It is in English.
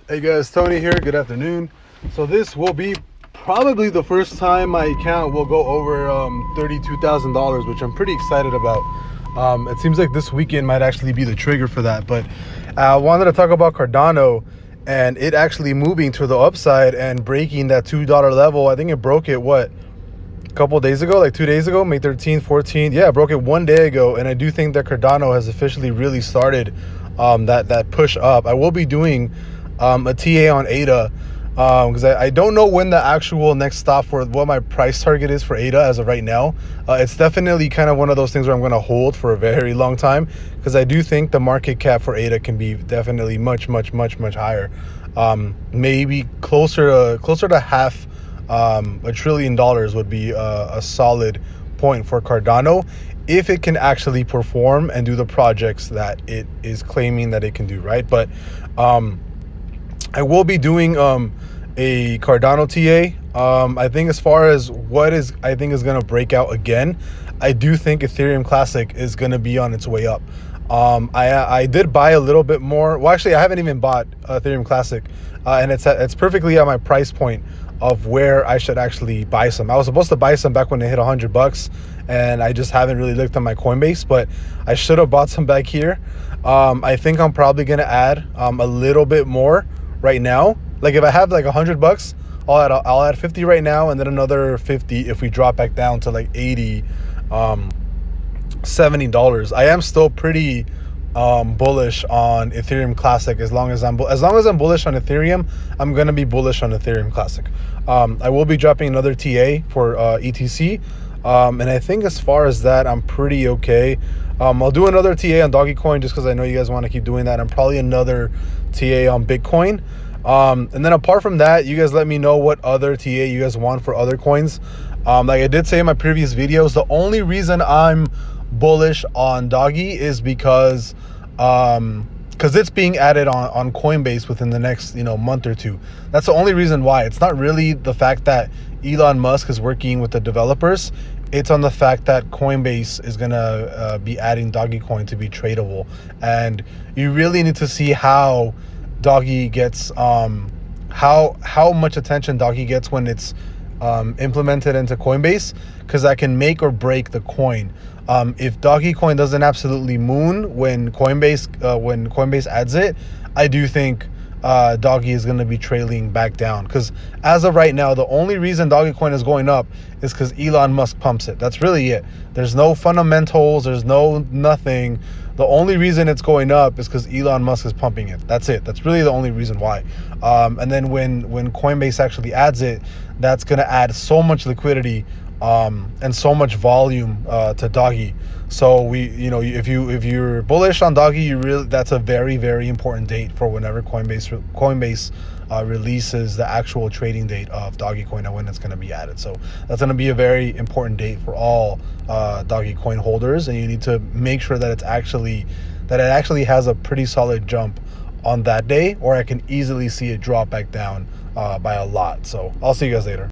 Hey guys, Tony here. Good afternoon. So this will be probably the first time my account will go over $32,000, which I'm pretty excited about. It seems like this weekend might actually be the trigger for that. But I wanted to talk about Cardano and it actually moving to the upside and breaking that $2 level. I think it broke it, a couple days ago, like 2 days ago, May 13th, 14th. Yeah, I broke it 1 day ago. And I do think that Cardano has officially really started that push up. I will be doing a TA on ADA because I don't know when the actual next stop for what my price target is for ADA as of right now. It's definitely kind of one of those things where I'm going to hold for a very long time because I do think the market cap for ADA can be definitely much higher. Maybe closer to half $1 trillion would be a solid point for Cardano if it can actually perform and do the projects that it is claiming that it can do, right? But I will be doing a Cardano TA. I think as far as I think is going to break out again, I do think Ethereum Classic is going to be on its way up. I did buy a little bit more. Well, actually, I haven't even bought Ethereum Classic, and it's perfectly at my price point of where I should actually buy some. I was supposed to buy some back when they hit $100, and I just haven't really looked on my Coinbase, but I should have bought some back here. I think I'm probably going to add a little bit more right now. Like if I have like $100, I'll add 50 right now, and then another 50 if we drop back down to like 80, $70. I am still pretty bullish on Ethereum Classic. As long as I'm bullish on Ethereum, I'm gonna be bullish on Ethereum Classic. I will be dropping another TA for ETC, and I think as far as that, I'm pretty okay. I'll do another TA on Dogecoin just because I know you guys want to keep doing that, and probably another TA on Bitcoin. And then apart from that, you guys let me know what other TA you guys want for other coins. Like I did say in my previous videos, the only reason I'm bullish on Doggy is because it's being added on Coinbase within the next month or two. That's the only reason why. It's not really the fact that Elon Musk is working with the developers. It's on the fact that Coinbase is gonna be adding Dogecoin to be tradable, and you really need to see how Doggy gets how much attention Doggy gets when it's implemented into Coinbase, because that can make or break the coin. If Dogecoin doesn't absolutely moon when Coinbase adds it, I do think Doggy is going to be trailing back down, because as of right now, the only reason Dogecoin is going up is because Elon Musk pumps it. That's really it. There's no fundamentals. There's nothing. The only reason it's going up is because Elon Musk is pumping it. That's it. That's really the only reason why. And then when Coinbase actually adds it, that's going to add so much liquidity and so much volume to Doggy. So if you're bullish on Doggy, that's a very important date for whenever Coinbase releases the actual trading date of Dogecoin and when it's going to be added. So that's going to be a very important date for all Dogecoin holders, and you need to make sure that it actually has a pretty solid jump on that day, or I can easily see it drop back down by a lot. So I'll see you guys later.